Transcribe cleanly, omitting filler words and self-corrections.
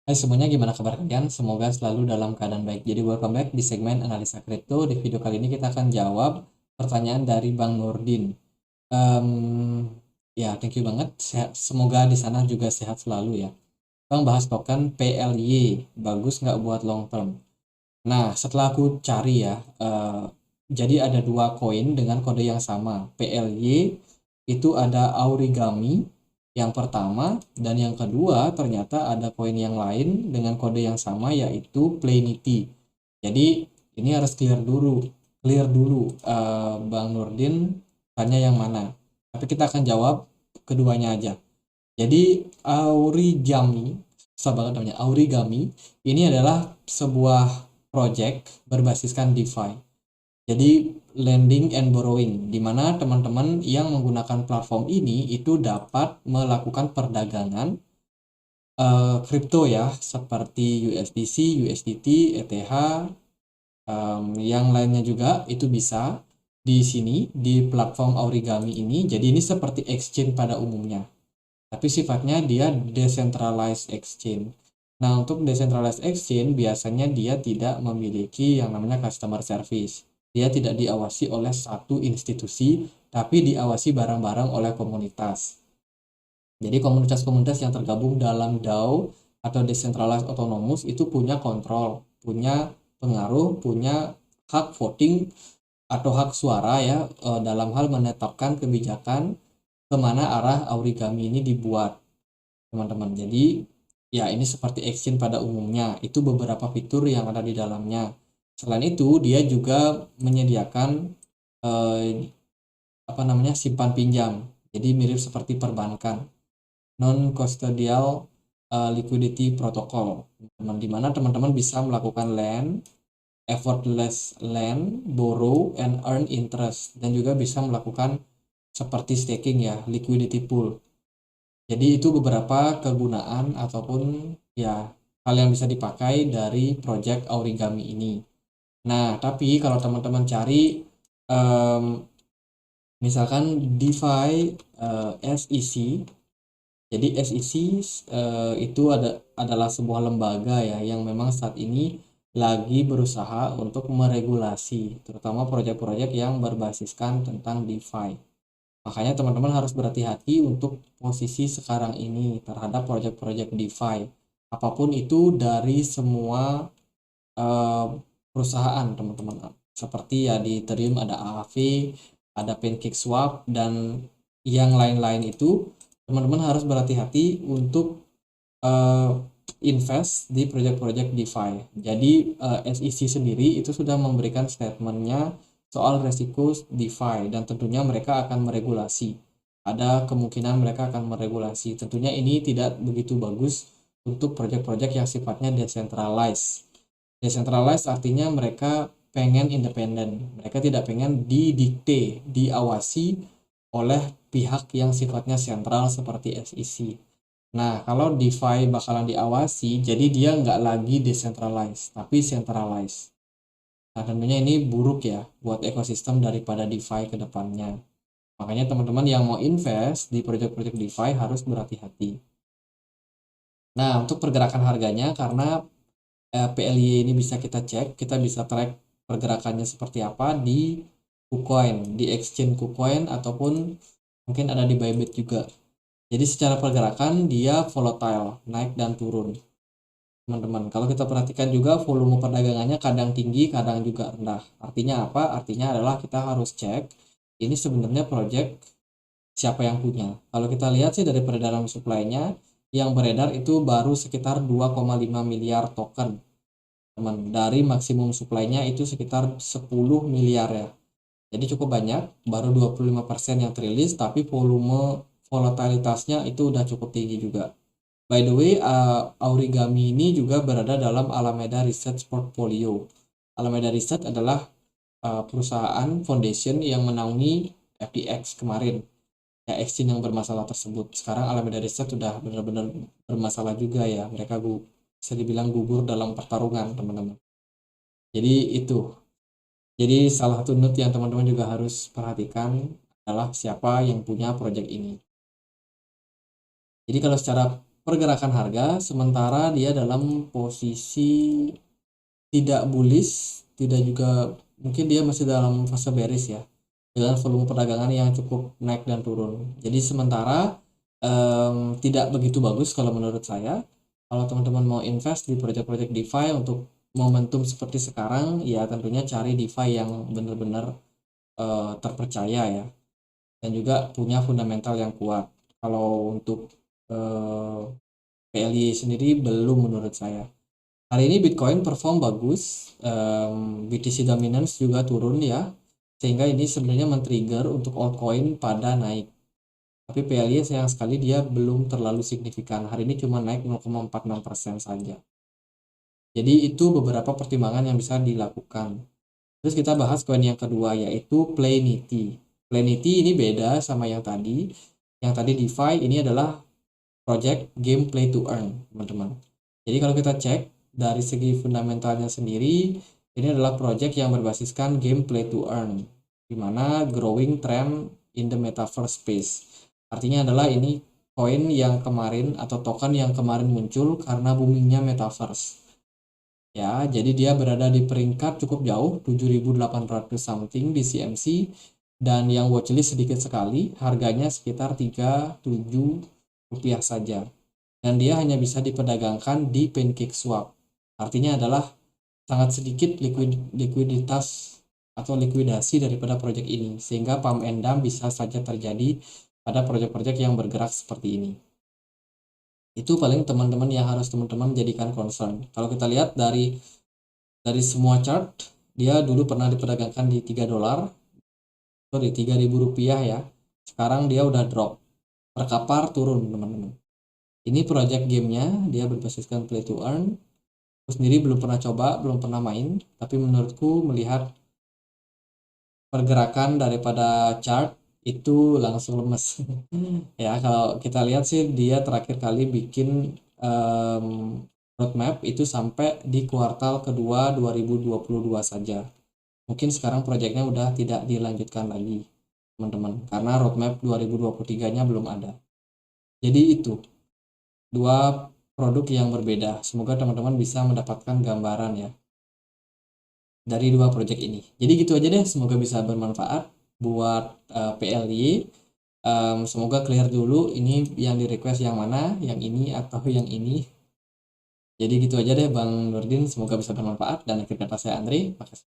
Hai semuanya, gimana kabar kalian? Semoga selalu dalam keadaan baik. Jadi welcome back di segmen Analisa Kripto. Di video kali ini kita akan jawab pertanyaan dari Bang Nurdin. Em, ya, thank you banget. Semoga di sana juga sehat selalu ya. Bang bahas token PLY, bagus nggak buat long term? Nah, setelah aku cari ya, jadi ada dua koin dengan kode yang sama. PLY itu ada Origami yang pertama, dan yang kedua ternyata ada koin yang lain dengan kode yang sama yaitu Playnity. Jadi ini harus clear dulu, Bang Nurdin tanya yang mana. Tapi kita akan jawab keduanya aja. Jadi Origami, susah banget namanya, Origami ini adalah sebuah project berbasiskan DeFi. Jadi lending and borrowing, di mana teman-teman yang menggunakan platform ini itu dapat melakukan perdagangan kripto ya, seperti USDC, USDT, ETH, yang lainnya juga itu bisa di sini di platform Origami ini. Jadi ini seperti exchange pada umumnya, tapi sifatnya dia decentralized exchange. Nah, untuk decentralized exchange biasanya dia tidak memiliki yang namanya customer service. Dia tidak diawasi oleh satu institusi, tapi diawasi bareng-bareng oleh komunitas. Jadi komunitas-komunitas yang tergabung dalam DAO atau Decentralized Autonomous itu punya kontrol, punya pengaruh, punya hak voting atau hak suara ya, dalam hal menetapkan kebijakan kemana arah Origami ini dibuat, teman-teman. Jadi ya ini seperti exchange pada umumnya, itu beberapa fitur yang ada di dalamnya. Selain itu dia juga menyediakan eh, apa namanya, simpan pinjam. Jadi mirip seperti perbankan, non custodial liquidity protocol, teman, di mana teman-teman bisa melakukan lend, effortless lend, borrow and earn interest, dan juga bisa melakukan seperti staking ya, liquidity pool. Jadi itu beberapa kegunaan ataupun ya hal yang bisa dipakai dari project Origami ini. Nah, tapi kalau teman-teman cari em, misalkan DeFi SEC, jadi SEC itu adalah sebuah lembaga ya yang memang saat ini lagi berusaha untuk meregulasi terutama proyek-proyek yang berbasiskan tentang DeFi. Makanya teman-teman harus berhati-hati untuk posisi sekarang ini terhadap proyek-proyek DeFi. Apapun itu dari semua eh, perusahaan, teman-teman. Seperti ya di Ethereum ada Aave, ada PancakeSwap, dan yang lain-lain itu, teman-teman harus berhati-hati untuk eh, invest di proyek-proyek DeFi. Jadi SEC sendiri itu sudah memberikan statementnya soal resiko DeFi, dan tentunya mereka akan meregulasi. Ada kemungkinan mereka akan meregulasi. Tentunya ini tidak begitu bagus untuk proyek-proyek yang sifatnya decentralized. Decentralized artinya mereka pengen independen. Mereka tidak pengen didikte, diawasi oleh pihak yang sifatnya sentral seperti SEC. Nah, kalau DeFi bakalan diawasi, jadi dia nggak lagi decentralized, tapi centralized. Nah, tentunya ini buruk ya buat ekosistem daripada DeFi ke depannya. Makanya teman-teman yang mau invest di proyek-proyek DeFi harus berhati-hati. Nah, untuk pergerakan harganya, karena PLY ini bisa kita cek, kita bisa track pergerakannya seperti apa di KuCoin, di exchange KuCoin, ataupun mungkin ada di Bybit juga. Jadi secara pergerakan dia volatile, naik dan turun, teman-teman. Kalau kita perhatikan juga volume perdagangannya kadang tinggi, kadang juga rendah. Artinya apa? Artinya adalah kita harus cek ini sebenarnya project siapa yang punya. Kalau kita lihat sih dari peredaran supply-nya, yang beredar itu baru sekitar 2,5 miliar token, teman. Dari maksimum supply-nya itu sekitar 10 miliar ya. Jadi cukup banyak, baru 25% yang terilis, tapi volume volatilitasnya itu udah cukup tinggi juga. By the way, Origami ini juga berada dalam Alameda Research Portfolio. Alameda Research adalah perusahaan foundation yang menaungi FTX kemarin, ya, exchange yang bermasalah tersebut. Sekarang Alameda Research sudah benar-benar bermasalah juga ya. Mereka bisa dibilang gugur dalam pertarungan, teman-teman. Jadi itu. Jadi salah satu note yang teman-teman juga harus perhatikan adalah siapa yang punya project ini. Jadi kalau secara pergerakan harga, sementara dia dalam posisi tidak bullish, tidak juga mungkin dia masih dalam fase bearish ya, dengan volume perdagangan yang cukup naik dan turun. Jadi sementara tidak begitu bagus kalau menurut saya. Kalau teman-teman mau invest di proyek-proyek DeFi untuk momentum seperti sekarang, ya tentunya cari DeFi yang benar-benar terpercaya ya, dan juga punya fundamental yang kuat. Kalau untuk PLY sendiri belum menurut saya. Hari ini Bitcoin perform bagus, BTC dominance juga turun ya, sehingga ini sebenarnya men-trigger untuk altcoin pada naik. Tapi PLY sayang sekali dia belum terlalu signifikan. Hari ini cuma naik 0,46% saja. Jadi itu beberapa pertimbangan yang bisa dilakukan. Terus kita bahas koin yang kedua, yaitu Playnity. Playnity ini beda sama yang tadi. Yang tadi DeFi, ini adalah project game play to earn, teman-teman. Jadi kalau kita cek dari segi fundamentalnya sendiri, ini adalah project yang berbasiskan game play to earn, di mana growing trend in the metaverse space. Artinya adalah ini koin yang kemarin atau token yang kemarin muncul karena boomingnya metaverse. Ya, jadi dia berada di peringkat cukup jauh, 7.800 something di CMC, dan yang watchlist sedikit sekali, harganya sekitar 37 rupiah saja. Dan dia hanya bisa diperdagangkan di PancakeSwap. Artinya adalah sangat sedikit likuiditas atau likuidasi daripada proyek ini, sehingga pump and dump bisa saja terjadi pada proyek-proyek yang bergerak seperti ini. Itu paling teman-teman yang harus teman-teman jadikan concern. Kalau kita lihat dari semua chart, dia dulu pernah diperdagangkan di 3 dolar, sorry 3.000 rupiah ya. Sekarang dia udah drop, terkapar turun teman-teman. Ini project gamenya, dia berbasiskan play to earn. Aku sendiri belum pernah coba, belum pernah main, tapi menurutku melihat pergerakan daripada chart itu langsung lemes. Ya, kalau kita lihat sih dia terakhir kali bikin roadmap itu sampai di kuartal kedua 2022 saja. Mungkin sekarang proyeknya udah tidak dilanjutkan lagi, teman-teman, karena roadmap 2023-nya belum ada. Jadi itu dua produk yang berbeda. Semoga teman-teman bisa mendapatkan gambaran ya dari dua proyek ini. Jadi gitu aja deh, semoga bisa bermanfaat buat PLY. Semoga clear dulu ini yang di request yang mana, yang ini atau yang ini. Jadi gitu aja deh Bang Nurdin, semoga bisa bermanfaat, dan akhir kata saya Andre, makasih.